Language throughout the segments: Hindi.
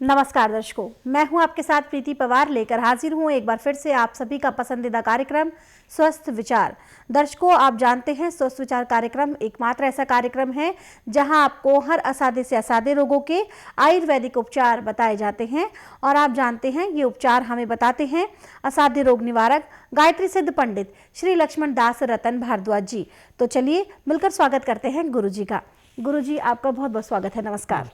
नमस्कार दर्शकों, मैं हूं आपके साथ प्रीति पवार लेकर हाजिर हूं एक बार फिर से आप सभी का पसंदीदा कार्यक्रम स्वस्थ विचार। दर्शकों, आप जानते हैं स्वस्थ विचार कार्यक्रम एकमात्र ऐसा कार्यक्रम है जहां आपको हर असाध्य से असाध्य रोगों के आयुर्वेदिक उपचार बताए जाते हैं। और आप जानते हैं ये उपचार हमें बताते हैं असाध्य रोग निवारक गायत्री सिद्ध पंडित श्री लक्ष्मण दास रतन भारद्वाज जी। तो चलिए मिलकर स्वागत करते हैं गुरु जी का। गुरु जी, आपका बहुत बहुत स्वागत है। नमस्कार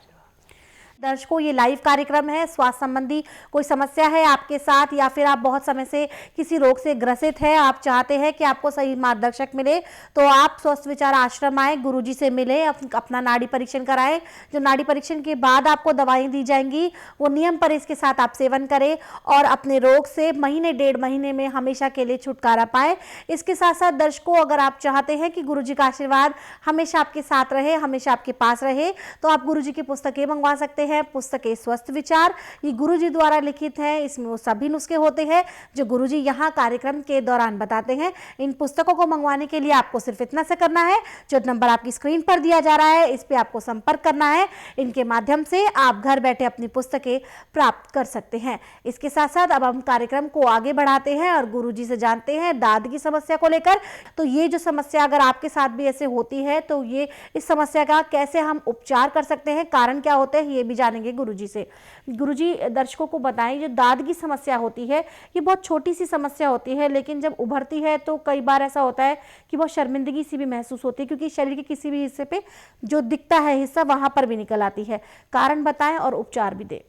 दर्शकों, ये लाइव कार्यक्रम है। स्वास्थ्य संबंधी कोई समस्या है आपके साथ या फिर आप बहुत समय से किसी रोग से ग्रसित है, आप चाहते हैं कि आपको सही मार्गदर्शक मिले, तो आप स्वस्थ विचार आश्रम आए, गुरुजी से मिले, अपना नाड़ी परीक्षण कराएं। जो नाड़ी परीक्षण के बाद आपको दवाएं दी जाएंगी वो नियम पर इसके साथ आप सेवन करें और अपने रोग से महीने डेढ़ महीने में हमेशा के लिए छुटकारा पाएं। इसके साथ साथ दर्शकों, अगर आप चाहते हैं कि गुरुजी का आशीर्वाद हमेशा आपके साथ रहे, हमेशा आपके पास रहे, तो आप गुरुजी की पुस्तकें मंगवा सकते हैं। पुस्तकें स्वस्थ विचार ये गुरुजी द्वारा लिखित है। इसमें वो सभी नुस्खे होते हैं जो गुरुजी यहाँ कार्यक्रम के दौरान बताते हैं। इन पुस्तकों को मंगवाने के लिए आपको सिर्फ इतना से करना है, जो नंबर आपकी स्क्रीन पर दिया जा रहा है इस पे आपको संपर्क करना है। इनके माध्यम से आप घर बैठे अपनी पुस्तकें प्राप्त कर सकते हैं। इसके साथ साथ अब हम कार्यक्रम को आगे बढ़ाते हैं और गुरुजी से जानते हैं दाद की समस्या को लेकर। तो ये जो समस्या अगर आपके साथ भी ऐसे होती है तो ये इस समस्या का कैसे हम उपचार कर सकते हैं, कारण क्या होते हैं, ये भी जानेंगे गुरुजी से। गुरुजी, दर्शकों को बताएं, जो दाद की समस्या होती है ये बहुत छोटी सी समस्या होती है, लेकिन जब उभरती है तो कई बार ऐसा होता है कि बहुत शर्मिंदगी सी भी महसूस होती है, क्योंकि शरीर के किसी भी हिस्से पे जो दिखता है हिस्सा वहां पर भी निकल आती है। कारण बताएं और उपचार भी दें।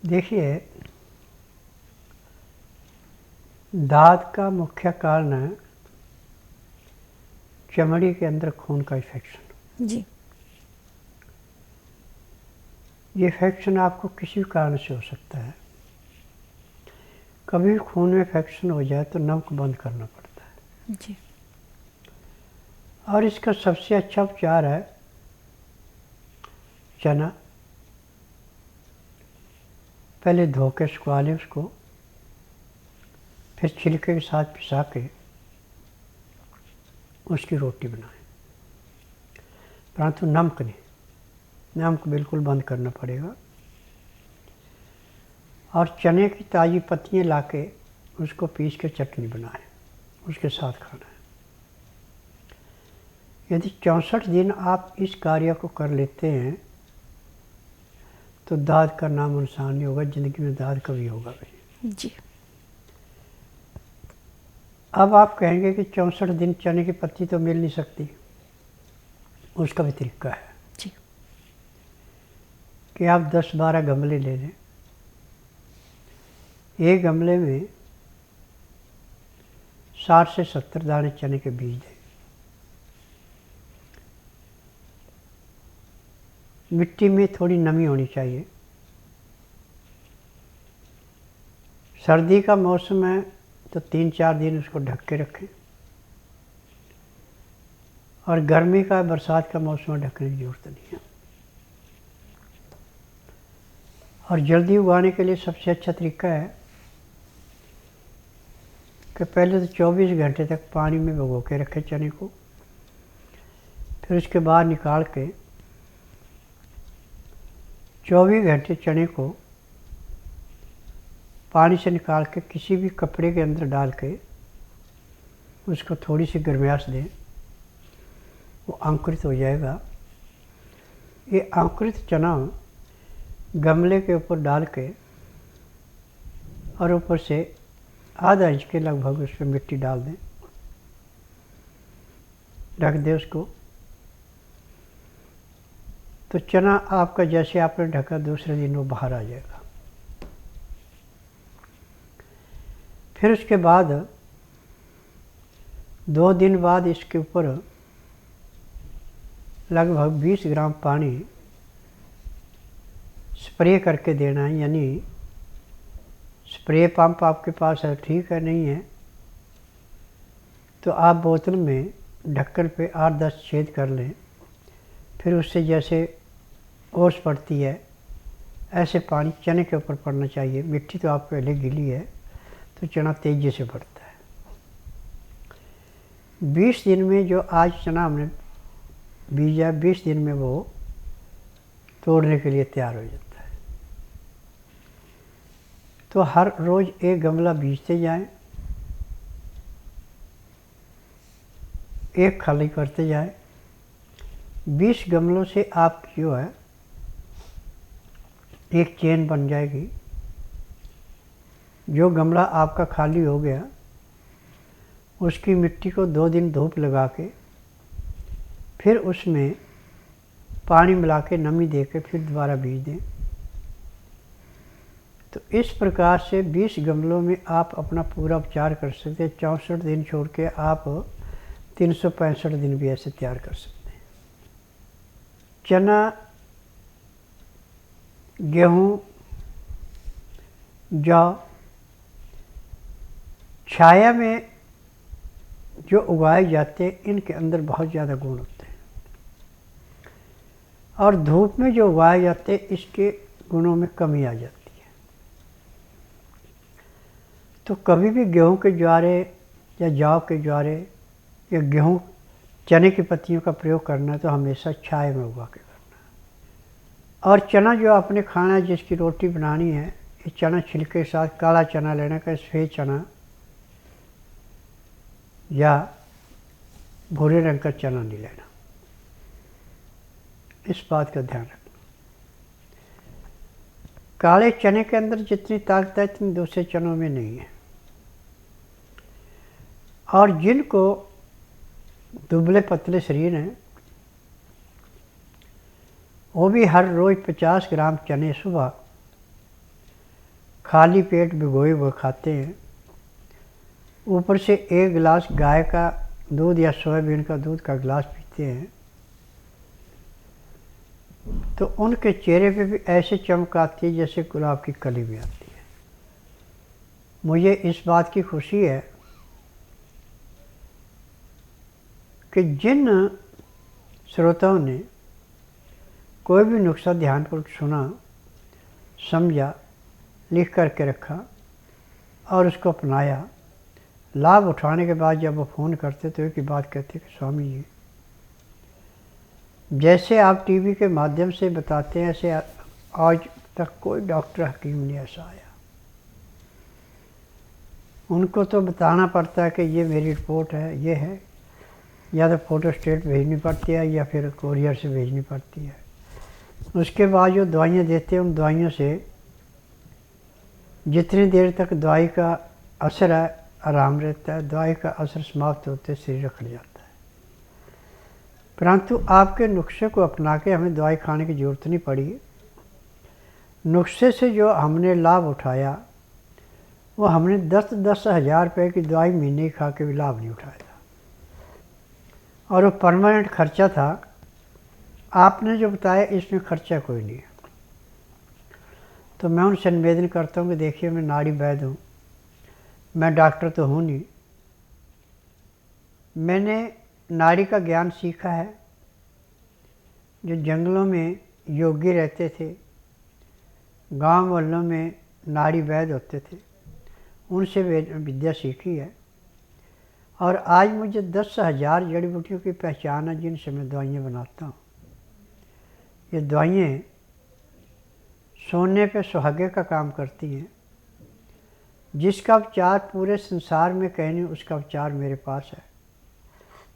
देखिए, दाद का मुख्य कारण है चमड़ी के अंदर खून का इन्फेक्शन। जी। ये इन्फेक्शन आपको किसी भी कारण से हो सकता है। कभी खून में इन्फेक्शन हो जाए तो नमक बंद करना पड़ता है। जी। और इसका सबसे अच्छा उपचार है चना। पहले धो के सुखा लें उसको, फिर छिलके के साथ पिसा के उसकी रोटी बनाएं, परंतु नमक नहीं, नमक बिल्कुल बंद करना पड़ेगा। और चने की ताज़ी पत्तियाँ लाके उसको पीस के चटनी बनाएं, उसके साथ खाना है। यदि 64 दिन आप इस कार्य को कर लेते हैं तो दाद का नाम निशान नहीं होगा, ज़िंदगी में दाद कभी होगा नहीं। जी। अब आप कहेंगे कि 64 दिन चने की पत्ती तो मिल नहीं सकती, उसका भी तरीका है जी। कि आप 10-12 गमले ले लें। एक गमले में 60 से 70 दाने चने के बीज दें। मिट्टी में थोड़ी नमी होनी चाहिए। सर्दी का मौसम है तो 3-4 दिन उसको ढक के रखें, और गर्मी का बरसात का मौसम है, ढकने की जरूरत नहीं है। और जल्दी उगाने के लिए सबसे अच्छा तरीका है कि पहले तो 24 घंटे तक पानी में भिगो के रखें चने को, फिर उसके बाद निकाल के 24 घंटे चने को पानी से निकाल के किसी भी कपड़े के अंदर डाल के उसको थोड़ी सी गर्माहट दें, वो अंकुरित हो जाएगा। ये अंकुरित चना गमले के ऊपर डाल के और ऊपर से आधा इंच के लगभग उस पर मिट्टी डाल दें, ढक दें उसको। तो चना आपका जैसे आपने ढका दूसरे दिन वो बाहर आ जाएगा। फिर उसके बाद 2 दिन बाद इसके ऊपर लगभग 20 ग्राम पानी स्प्रे करके देना है। यानी स्प्रे पंप आपके पास है, ठीक है, नहीं है तो आप बोतल में ढक्कन पे 8-10 छेद कर लें। फिर उससे जैसे ओस पड़ती है ऐसे पानी चने के ऊपर पड़ना चाहिए। मिट्टी तो आप पहले गीली है तो चना तेज़ी से बढ़ता है। 20 दिन में जो आज चना हमने बीजा, 20 दिन में वो तोड़ने के लिए तैयार हो जाता है। तो हर रोज़ एक गमला बीजते जाएं, एक खाली करते जाएं। 20 गमलों से आपकी जो है एक चेन बन जाएगी। जो गमला आपका खाली हो गया उसकी मिट्टी को 2 दिन धूप लगा के फिर उसमें पानी मिला के नमी दे के फिर दोबारा बीज दें। तो इस प्रकार से 20 गमलों में आप अपना पूरा उपचार कर सकते हैं। 64 दिन छोड़ के आप 365 दिन भी ऐसे तैयार कर सकते हैं। चना, गेहूँ, जौ छाया में जो उगाए जाते हैं इनके अंदर बहुत ज़्यादा गुण होते हैं, और धूप में जो उगाए जाते हैं इसके गुणों में कमी आ जाती है। तो कभी भी गेहूं के ज्वारे या जौ के ज्वारे या गेहूं चने की पत्तियों का प्रयोग करना है तो हमेशा छाया में उगा के करना है। और चना जो आपने खाना है, जिसकी रोटी बनानी है, ये चना छिलके के साथ काला चना लेना का, सफ़ेद चना या भूरे रंग का चना नहीं लेना। इस बात का ध्यान रखना। काले चने के अंदर जितनी ताकत है इतनी दूसरे चनों में नहीं है। और जिनको दुबले पतले शरीर हैं वो भी हर रोज़ 50 ग्राम चने सुबह खाली पेट भिगोए हुए खाते हैं। ऊपर से 1 गिलास गाय का दूध या सोयाबीन का दूध का गिलास पीते हैं तो उनके चेहरे पे भी ऐसे चमक आती है जैसे गुलाब की कली भी आती है। मुझे इस बात की खुशी है कि जिन श्रोताओं ने कोई भी नुस्खा ध्यानपूर्वक सुना, समझा, लिख करके रखा और उसको अपनाया, लाभ उठाने के बाद जब वो फ़ोन करते तो एक ही बात कहते कि स्वामी जी, जैसे आप टीवी के माध्यम से बताते हैं ऐसे आज तक कोई डॉक्टर हकीम नहीं ऐसा आया। उनको तो बताना पड़ता है कि ये मेरी रिपोर्ट है, ये है, या तो फ़ोटो स्टेट भेजनी पड़ती है या फिर कोरियर से भेजनी पड़ती है। उसके बाद जो दवाइयाँ देते हैं उन दवाइयों से जितनी देर तक दवाई का असर है आराम रहता है, दवाई का असर समाप्त होते शरीर रख जाता है। परंतु आपके नुस्खे को अपना के हमें दवाई खाने की ज़रूरत नहीं पड़ी। नुस्खे से जो हमने लाभ उठाया वो हमने 10-10 हज़ार रुपये की दवाई महीने खा के भी लाभ नहीं उठाया था, और वो परमानेंट खर्चा था। आपने जो बताया इसमें खर्चा कोई नहीं है। तो मैं उनसे निवेदन करता हूँ कि देखिए, मैं नाड़ी वैद्य हूँ, मैं डॉक्टर तो हूँ नहीं, मैंने नाड़ी का ज्ञान सीखा है। जो जंगलों में योगी रहते थे, गांव मोहल्लों में नाड़ी वैद्य होते थे, उनसे विद्या सीखी है। और आज मुझे 10,000 जड़ी बूटियों की पहचान है जिनसे मैं दवाइयाँ बनाता हूँ। ये दवाइयाँ सोने पे सुहागे का काम करती हैं। जिसका उपचार पूरे संसार में कहीं नहीं, उसका उपचार मेरे पास है।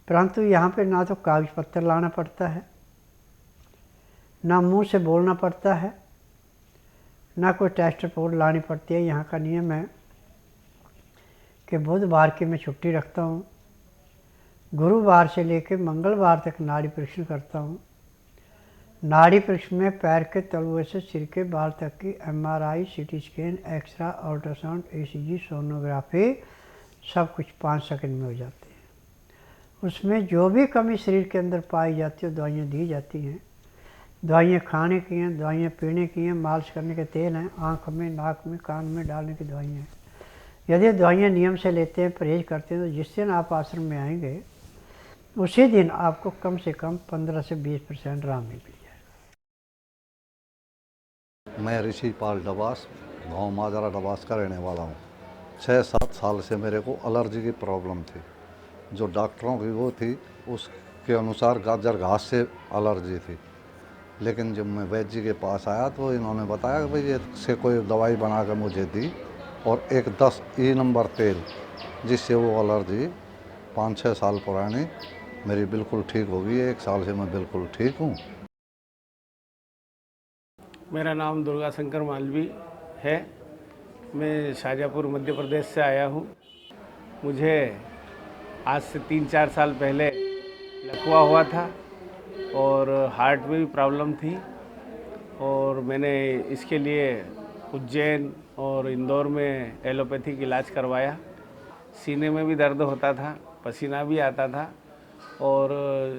परंतु यहाँ पे ना तो कागज पत्तर लाना पड़ता है, ना मुंह से बोलना पड़ता है, ना कोई टेस्ट रिपोर्ट लानी पड़ती है। यहाँ का नियम है कि बुधवार की मैं छुट्टी रखता हूँ, गुरुवार से लेकर मंगलवार तक नाड़ी परीक्षण करता हूँ। नाड़ी परीक्षण में पैर के तलुए से सिर के बाल तक की MRI, CT scan, X-ray, ultrasound, ECG, sonography सब कुछ 5 सेकंड में हो जाते हैं। उसमें जो भी कमी शरीर के अंदर पाई जाती है दवाइयाँ दी जाती हैं। दवाइयाँ खाने की हैं, दवाइयाँ पीने की हैं, मालिश करने के तेल हैं, आँख में, नाक में, कान में डालने की दवाइयाँ हैं। यदि दवाइयाँ नियम से लेते हैं, परहेज करते हैं, तो जिस दिन आप आश्रम में आएंगे उसी दिन आपको कम से कम 15 से 20% आराम मिल जाए। मैं ऋषिपाल डबास, गांव माजरा डबास का रहने वाला हूँ। 6-7 साल से मेरे को एलर्जी की प्रॉब्लम थी। जो डॉक्टरों की वो थी उसके अनुसार गाजर घास से एलर्जी थी। लेकिन जब मैं वैद्य जी के पास आया तो इन्होंने बताया कि भाई इससे कोई दवाई बना कर मुझे दी और एक 10 ई नंबर तेल, जिससे वो एलर्जी 5-6 साल पुरानी मेरी बिल्कुल ठीक हो गई है। 1 साल से मैं बिल्कुल ठीक हूँ। मेरा नाम दुर्गा शंकर मालवी है। मैं शाजापुर मध्य प्रदेश से आया हूँ। मुझे आज से 3-4 साल पहले लकवा हुआ था और हार्ट में भी प्रॉब्लम थी, और मैंने इसके लिए उज्जैन और इंदौर में एलोपैथिक इलाज करवाया। सीने में भी दर्द होता था, पसीना भी आता था और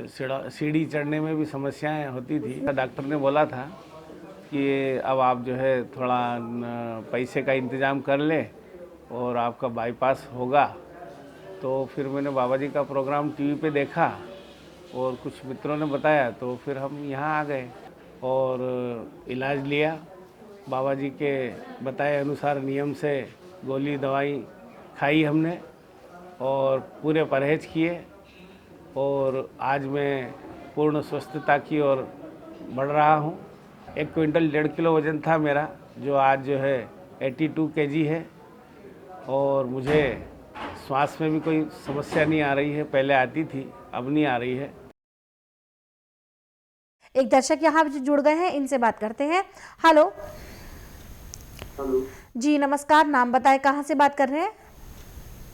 सीढ़ी चढ़ने में भी समस्याएं होती थी। डॉक्टर ने बोला था कि अब आप जो है थोड़ा पैसे का इंतज़ाम कर ले और आपका बाईपास होगा। तो फिर मैंने बाबा जी का प्रोग्राम टीवी पे देखा और कुछ मित्रों ने बताया, तो फिर हम यहाँ आ गए और इलाज लिया। बाबा जी के बताए अनुसार नियम से गोली दवाई खाई हमने और पूरे परहेज किए, और आज मैं पूर्ण स्वस्थता की ओर बढ़ रहा हूँ। 1 क्विंटल 1.5 किलो वज़न था मेरा, जो आज जो है 82 kg है, और मुझे श्वास में भी कोई समस्या नहीं आ रही है। पहले आती थी, अब नहीं आ रही है। एक दर्शक यहाँ जुड़ गए हैं, इनसे बात करते हैं। हेलो हेलो जी, नमस्कार। नाम बताएं, कहाँ से बात कर रहे हैं?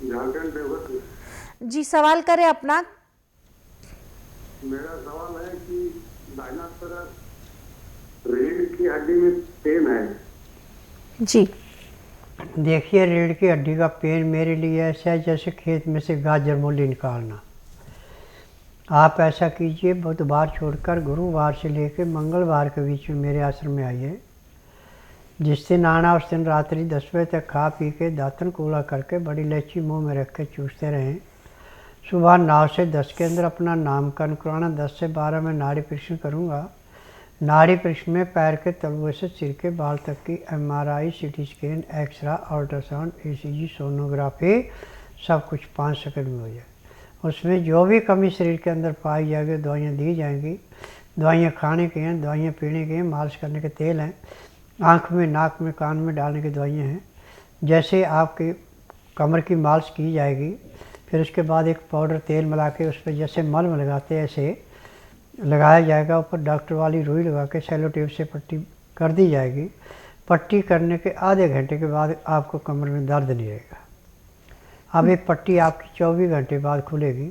झारखंड देवर से। जी, सवाल करें अपना। मेरा सवाल है कि दाहिना तरफ रीढ़ की हड्डी में पेन है। जी, देखिए, रीढ़ की हड्डी का पेन मेरे लिए ऐसा है जैसे खेत में से गाजर मूली निकालना। आप ऐसा कीजिए, बुधवार छोड़कर गुरुवार से लेकर मंगलवार के बीच में मेरे आश्रम में आइए। जिस दिन आना उस दिन रात्रि 10 बजे तक खा पी के दातन कूला करके बड़ी इलायची मुंह में रख के चूसते रहें। सुबह 9 से 10 के अंदर अपना नामकरण कराना। 10 से 12 में नाड़ी परीक्षण करूँगा। नाड़ी परीक्षण में पैर के तलुए से सिर के बाल तक की MRI, CT scan, X-ray, ultrasound, ECG, sonography सब कुछ 5 सेकंड में हो जाए। उसमें जो भी कमी शरीर के अंदर पाई जाएगी दवाइयाँ दी जाएंगी। दवाइयाँ खाने की हैं, दवाइयाँ पीने की हैं, मालिश करने के तेल हैं, आँख में, नाक में, कान में डालने की दवाइयाँ हैं। जैसे आपकी कमर की मालिश की जाएगी, फिर उसके बाद एक पाउडर तेल मिला के उस पर जैसे मलम लगाते हैं ऐसे लगाया जाएगा। ऊपर डॉक्टर वाली रुई लगा के सेलो टेप से पट्टी कर दी जाएगी। पट्टी करने के आधे घंटे के बाद आपको कमर में दर्द नहीं रहेगा। अब एक पट्टी आपकी 24 घंटे बाद खुलेगी।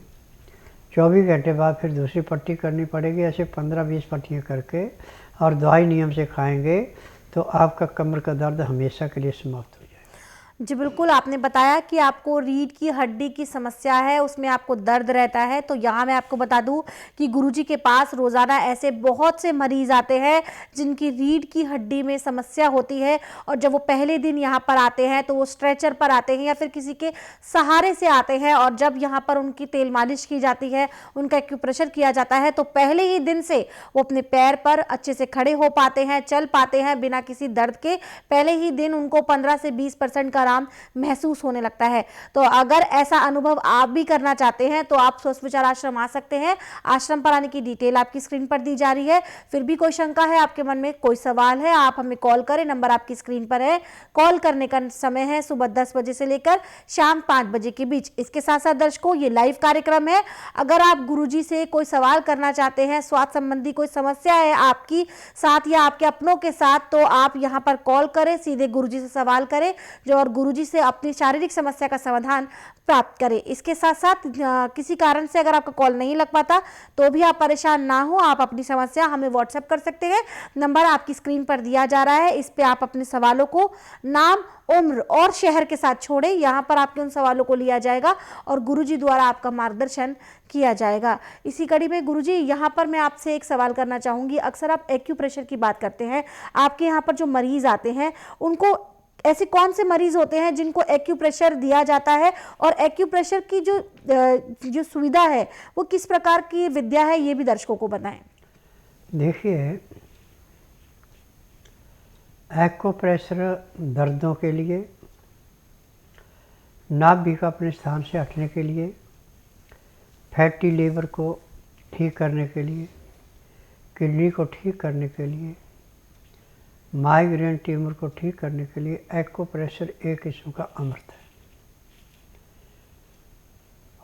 24 घंटे बाद फिर दूसरी पट्टी करनी पड़ेगी। ऐसे 15-20 पट्टियाँ करके और दवाई नियम से खाएंगे तो आपका कमर का दर्द हमेशा के लिए समाप्त हो जाएगा। जी बिल्कुल, आपने बताया कि आपको रीढ़ की हड्डी की समस्या है, उसमें आपको दर्द रहता है। तो यहाँ मैं आपको बता दूँ कि गुरुजी के पास रोज़ाना ऐसे बहुत से मरीज़ आते हैं जिनकी रीढ़ की हड्डी में समस्या होती है, और जब वो पहले दिन यहाँ पर आते हैं तो वो स्ट्रेचर पर आते हैं या फिर किसी के सहारे से आते हैं, और जब यहाँ पर उनकी तेल मालिश की जाती है, उनका एक्यूप्रेशर किया जाता है, तो पहले ही दिन से वो अपने पैर पर अच्छे से खड़े हो पाते हैं, चल पाते हैं बिना किसी दर्द के। पहले ही दिन उनको 15 से 20% का आराम महसूस होने लगता है। तो अगर ऐसा अनुभव आप भी करना चाहते हैं तो आप स्वस्थ विचार आश्रम आ सकते हैं। आश्रम पर आने की डिटेल आपकी स्क्रीन पर दी जा रही है। फिर भी कोई शंका है, आपके मन में कोई सवाल है, आप हमें कॉल करें। नंबर आपकी स्क्रीन पर है। कॉल करने का समय है सुबह 10 बजे से लेकर शाम 5 बजे के बीच। इसके साथ साथ दर्शकों, ये लाइव कार्यक्रम है। अगर आप गुरुजी से कोई सवाल करना चाहते हैं, स्वास्थ्य संबंधी कोई समस्या है आपकी साथ या आपके अपनों के साथ, तो आप यहाँ पर कॉल करें, सीधे गुरुजी से सवाल करें जो और गुरुजी से अपनी शारीरिक समस्या का समाधान प्राप्त करें। इसके साथ साथ किसी कारण से अगर आपका कॉल नहीं लग पाता तो भी आप परेशान ना हो, आप अपनी समस्या हमें व्हाट्सएप कर सकते हैं। नंबर आपकी स्क्रीन पर दिया जा रहा है, इस पे आप अपने सवालों को नाम, उम्र और शहर के साथ छोड़ें। यहाँ पर आपके उन सवालों को लिया जाएगा और गुरुजी द्वारा आपका मार्गदर्शन किया जाएगा। इसी कड़ी में गुरुजी, यहाँ पर मैं आपसे एक सवाल करना चाहूँगी। अक्सर आप एक्यूप्रेशर की बात करते हैं, आपके यहाँ पर जो मरीज आते हैं उनको ऐसे कौन से मरीज होते हैं जिनको एक्यूप्रेशर दिया जाता है, और एक्यूप्रेशर की जो सुविधा है वो किस प्रकार की विद्या है, ये भी दर्शकों को बताएं। देखिए, एक्यूप्रेशर दर्दों के लिए, नाभि का अपने स्थान से हटने के लिए, फैटी लीवर को ठीक करने के लिए, किडनी को ठीक करने के लिए, माइग्रेन ट्यूमर को ठीक करने के लिए एक्यूप्रेशर एक किस्म का अमृत है।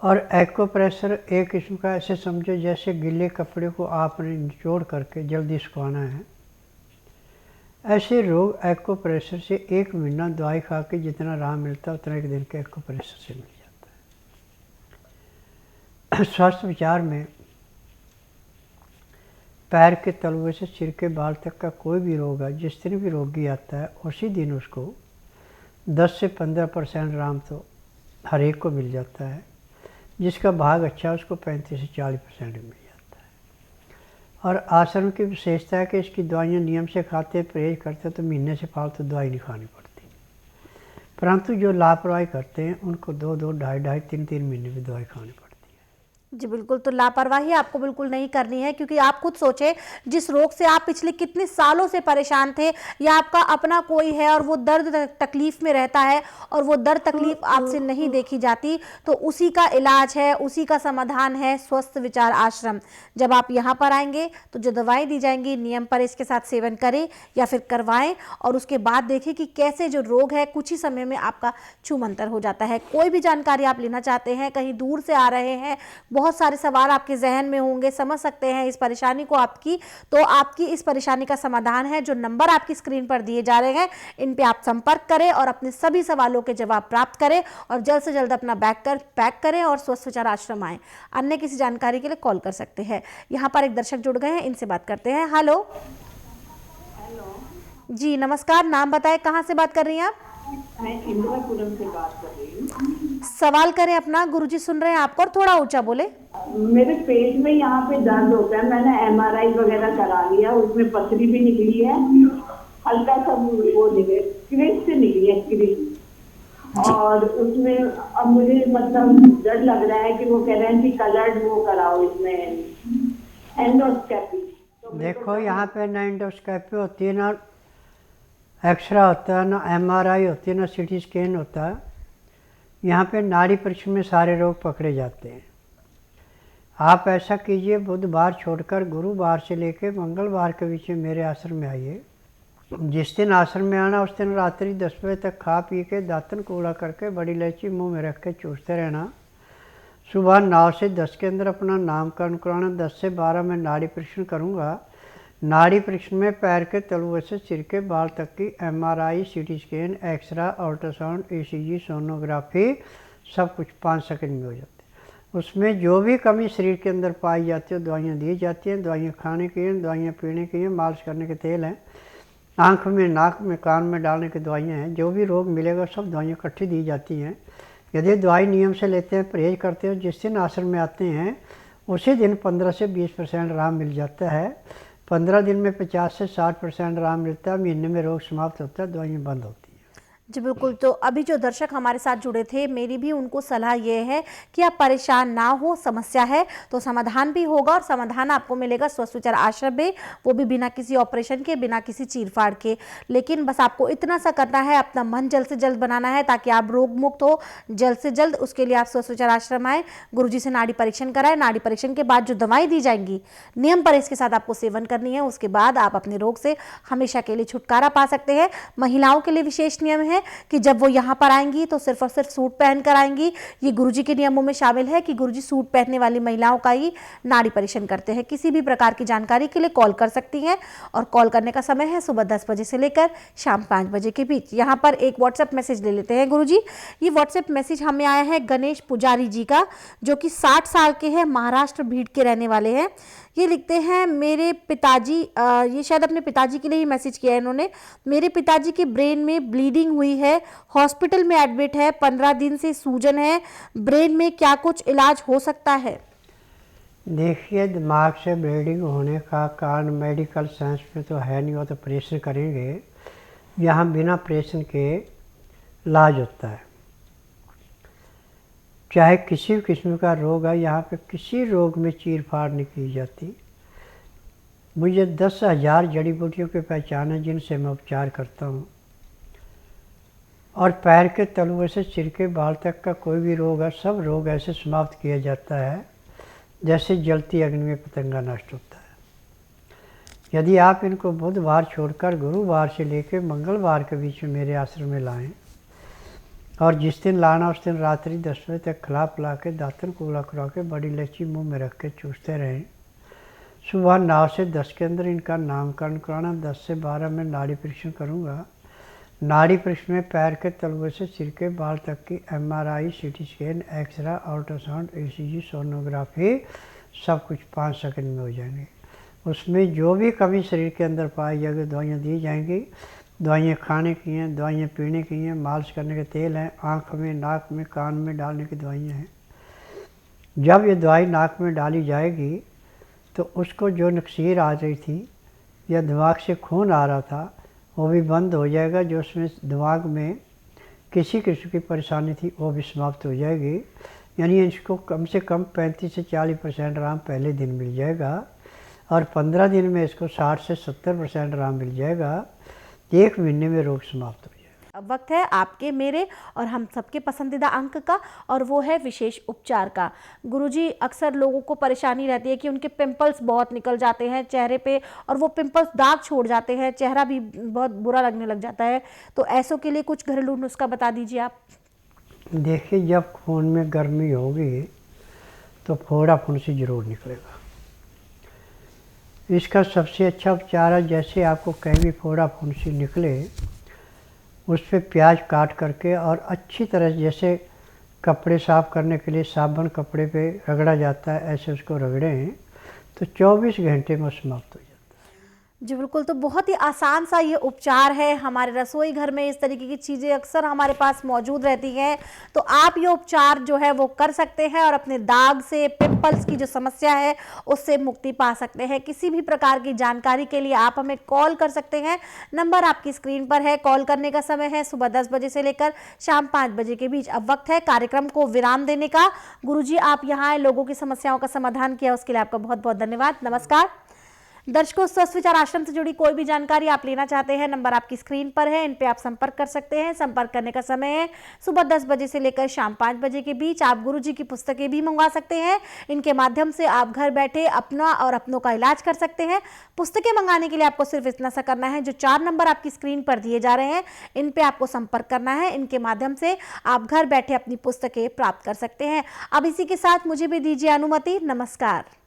और एक्यूप्रेशर एक किस्म का ऐसे समझो जैसे गीले कपड़े को आपने निचोड़ करके जल्दी सुखाना है, ऐसे रोग एक्यूप्रेशर से 1 महीना दवाई खा के जितना आराम मिलता है उतना 1 दिन के एक्यूप्रेशर से मिल जाता है। स्वास्थ्य विचार में पैर के तलवे से सिर के बाल तक का कोई भी रोग है, जिस दिन भी रोगी आता है उसी दिन उसको 10 से 15% आराम तो हर एक को मिल जाता है। जिसका भाग अच्छा है उसको 35 से 40% मिल जाता है। और आश्रम की विशेषता है कि इसकी दवाइयाँ नियम से खाते परहेज करते तो महीने से फालतू दवाई नहीं खानी पड़ती, परंतु जो लापरवाही करते हैं उनको 2-2, 2.5-2.5, 3-3 महीने भी दवाई खानी पड़ती है। जी बिल्कुल, तो लापरवाही आपको बिल्कुल नहीं करनी है, क्योंकि आप खुद सोचे जिस रोग से आप पिछले कितने सालों से परेशान थे, या आपका अपना कोई है और वो दर्द तकलीफ में रहता है और वो दर्द तकलीफ आपसे नहीं देखी जाती, तो उसी का इलाज है, उसी का समाधान है स्वस्थ विचार आश्रम। जब आप यहाँ पर आएंगे तो जो दवाई दी जाएंगी नियम पर इसके साथ सेवन करें या फिर करवाएं, और उसके बाद देखें कि कैसे जो रोग है कुछ ही समय में आपका छूमंतर हो जाता है। कोई भी जानकारी आप लेना चाहते हैं, कहीं दूर से आ रहे हैं, बहुत सारे सवाल आपके जहन में होंगे, समझ सकते हैं इस परेशानी को आपकी, तो आपकी इस परेशानी का समाधान है। जो नंबर आपकी स्क्रीन पर दिए जा रहे हैं इन पे आप संपर्क करें और अपने सभी सवालों के जवाब प्राप्त करें, और जल्द से जल्द अपना बैग कर पैक करें और स्वस्थ विचार आश्रम आएं। अन्य किसी जानकारी के लिए कॉल कर सकते हैं। यहाँ पर एक दर्शक जुड़ गए हैं, इनसे बात करते हैं। हेलो जी, नमस्कार, नाम बताएं, कहाँ से बात कर रही हैं आप? मैं इंदिरापुरम से बात कर रही हूँ। सवाल करें अपना, गुरुजी सुन रहे हैं आपको, और थोड़ा ऊंचा बोले। मेरे पेट में यहाँ पे दर्द होता है, मैंने MRI वगैरह करा लिया, उसमें पथरी भी निकली है, हल्का सा वो निकले क्रिस से निकली है क्रिस, और उसमें अब मुझे मतलब डर लग रहा है कि वो कह रहे हैं कि कलर्ड वो कराओ इसमें एंडोस्कोपी। देखो यहाँ पे ना एंडोस्कोपी होती है, ना एक्सरा होता है, ना MRI होती है, ना CT स्कैन होता है। यहाँ पे नाड़ी परीक्षण में सारे रोग पकड़े जाते हैं। आप ऐसा कीजिए, बुधवार छोड़कर गुरुवार से लेकर मंगलवार के बीच में मेरे आश्रम में आइए। जिस दिन आश्रम में आना उस दिन रात्रि 10 बजे तक खा पी के दातन कूड़ा करके बड़ी इलायची मुंह में रख के चूसते रहना। सुबह 9 से 10 के अंदर अपना नामकरण कराना। 10 से 12 में नाड़ी परीक्षण करूँगा। नाड़ी परीक्षण में पैर के तलुए से सिर के बाल तक की MRI, CT scan, X-ray, ultrasound, ECG, sonography सब कुछ 5 सेकंड में हो जाते हैं। उसमें जो भी कमी शरीर के अंदर पाई जाती है दवाइयाँ दी जाती हैं। दवाइयाँ खाने की हैं, दवाइयाँ पीने की हैं, मालिश करने के तेल हैं, आँख में, नाक में, कान में डालने की दवाइयाँ हैं। जो भी रोग मिलेगा सब दवाइयाँ इकट्ठी दी जाती हैं। यदि दवाई नियम से लेते हैं, परहेज करते हैं, जिस दिन आश्रम में आते हैं उसी दिन 15 से 20% आराम मिल जाता है। 15 दिन में 50 से 60% आराम मिलता है। महीने में रोग समाप्त होता है, दवाइयाँ बंद होती हैं। जी बिल्कुल, तो अभी जो दर्शक हमारे साथ जुड़े थे, मेरी भी उनको सलाह ये है कि आप परेशान ना हो, समस्या है तो समाधान भी होगा, और समाधान आपको मिलेगा स्वस्थ विचार आश्रम में, वो भी बिना किसी ऑपरेशन के, बिना किसी चीरफाड़ के। लेकिन बस आपको इतना सा करना है, अपना मन जल्द से जल्द बनाना है ताकि आप रोग मुक्त हो जल्द से जल्द। उसके लिए आप स्वस्थ विचार आश्रम आए, गुरुजी से नाड़ी परीक्षण कराएं। नाड़ी परीक्षण के बाद जो दवाई दी जाएंगी नियम पर इसके साथ आपको सेवन करनी है। उसके बाद आप अपने रोग से हमेशा के लिए छुटकारा पा सकते हैं। महिलाओं के लिए विशेष नियम है कि जब वो यहाँ पर आएंगी तो सिर्फ और सिर्फ सूट पहन कर आएंगी। ये गुरुजी के नियमों में शामिल है कि गुरुजी सूट पहनने वाली महिलाओं का ही नाड़ी परीक्षण करते हैं। किसी भी प्रकार की जानकारी के लिए कॉल कर सकती हैं, और कॉल करने का समय है सुबह 10 बजे से लेकर शाम 5 बजे के बीच। यहाँ पर एक व्हाट्सएप मैसेज ले लेते हैं गुरुजी। ये व्हाट्सएप मैसेज हमें आया है गणेश पुजारी जी का, जो कि 60 साल के हैं, महाराष्ट्र भीड़ के रहने वाले हैं। ये लिखते हैं, मेरे पिताजी, ये शायद अपने पिताजी के लिए ही मैसेज किया है इन्होंने, मेरे पिताजी के ब्रेन में ब्लीडिंग हुई है, हॉस्पिटल में एडमिट है, 15 दिन से सूजन है, ब्रेन में क्या कुछ इलाज हो सकता है? देखिए, दिमाग से ब्लीडिंग होने का कारण मेडिकल साइंस में तो है नहीं, वो तो ऑपरेशन करेंगे। यहाँ बिना ऑपरेशन के इलाज होता है। चाहे किसी भी किस्म का रोग है, यहाँ पे किसी रोग में चीर-फाड़ नहीं की जाती। मुझे 10,000 जड़ी बूटियों की पहचान है जिनसे मैं उपचार करता हूँ, और पैर के तलुए से सिर के बाल तक का कोई भी रोग है, सब रोग ऐसे समाप्त किया जाता है जैसे जलती अग्नि में पतंगा नष्ट होता है। यदि आप इनको बुधवार छोड़कर गुरुवार से लेकर मंगलवार के बीच में मेरे आश्रम में लाएं और जिस दिन लाना उस दिन रात्रि 10 बजे तक खिला पिला के दातन कुला खुरा के बड़ी इलायची मुंह में रख के चूसते रहें। सुबह 9 से 10 के अंदर इनका नामकरण कराना। 10 से 12 में नाड़ी परीक्षण करूँगा। नाड़ी परीक्षण में पैर के तलवे से सिर के बाल तक की MRI, CT scan, X-ray, ultrasound, ECG, sonography सब कुछ 5 सेकंड में हो जाएंगे। उसमें जो भी कमी शरीर के अंदर पाई जाएगी दवाइयाँ दी जाएंगी। दवाइयाँ खाने की हैं, दवाइयाँ पीने की हैं, मालिश करने के तेल हैं, आँख में, नाक में, कान में डालने की दवाइयाँ हैं। जब ये दवाई नाक में डाली जाएगी तो उसको जो नक्सीर आ रही थी या दिमाग से खून आ रहा था वो भी बंद हो जाएगा। जो उसमें दिमाग में किसी किस्म की परेशानी थी वो भी समाप्त हो जाएगी। यानी इसको कम से कम 35 से 40% आराम पहले दिन मिल जाएगा और 15 दिन में इसको 60 से 70% आराम मिल जाएगा। 1 महीने में रोग समाप्त हो जाएगा। अब वक्त है आपके, मेरे और हम सबके पसंदीदा अंक का, और वो है विशेष उपचार का। गुरुजी, अक्सर लोगों को परेशानी रहती है कि उनके पिंपल्स बहुत निकल जाते हैं चेहरे पे और वो पिंपल्स दाग छोड़ जाते हैं, चेहरा भी बहुत बुरा लगने लग जाता है। तो ऐसों के लिए कुछ घरेलू नुस्खा बता दीजिए आप। देखिए, जब खून में गर्मी होगी तो फोड़ा फुंसी जरूर निकलेगा। इसका सबसे अच्छा उपचार है, जैसे आपको कहीं भी फोड़ा फुंसी निकले उस पर प्याज काट करके और अच्छी तरह जैसे कपड़े साफ़ करने के लिए साबुन कपड़े पे रगड़ा जाता है ऐसे उसको रगड़ें तो 24 घंटे में समाप्त हो जाता है। जी बिल्कुल, तो बहुत ही आसान सा ये उपचार है। हमारे रसोई घर में इस तरीके की चीज़ें अक्सर हमारे पास मौजूद रहती हैं, तो आप ये उपचार जो है वो कर सकते हैं और अपने दाग से, पिंपल्स की जो समस्या है उससे मुक्ति पा सकते हैं। किसी भी प्रकार की जानकारी के लिए आप हमें कॉल कर सकते हैं। नंबर आपकी स्क्रीन पर है। कॉल करने का समय है सुबह 10 बजे से लेकर शाम 5 बजे के बीच। अब वक्त है कार्यक्रम को विराम देने का। गुरुजी, आप यहाँ आए, लोगों की समस्याओं का समाधान किया, उसके लिए आपका बहुत बहुत धन्यवाद। नमस्कार दर्शकों, स्वस्थ विचार आश्रम से जुड़ी कोई भी जानकारी आप लेना चाहते हैं, नंबर आपकी स्क्रीन पर है, इन पे आप संपर्क कर सकते हैं। संपर्क करने का समय है सुबह 10 बजे से लेकर शाम 5 बजे के बीच। आप गुरुजी की पुस्तकें भी मंगवा सकते हैं। इनके माध्यम से आप घर बैठे अपना और अपनों का इलाज कर सकते हैं। पुस्तकें मंगाने के लिए आपको सिर्फ इतना सा करना है, जो 4 नंबर आपकी स्क्रीन पर दिए जा रहे हैं इन पे आपको संपर्क करना है। इनके माध्यम से आप घर बैठे अपनी पुस्तकें प्राप्त कर सकते हैं। अब इसी के साथ मुझे भी दीजिए अनुमति। नमस्कार।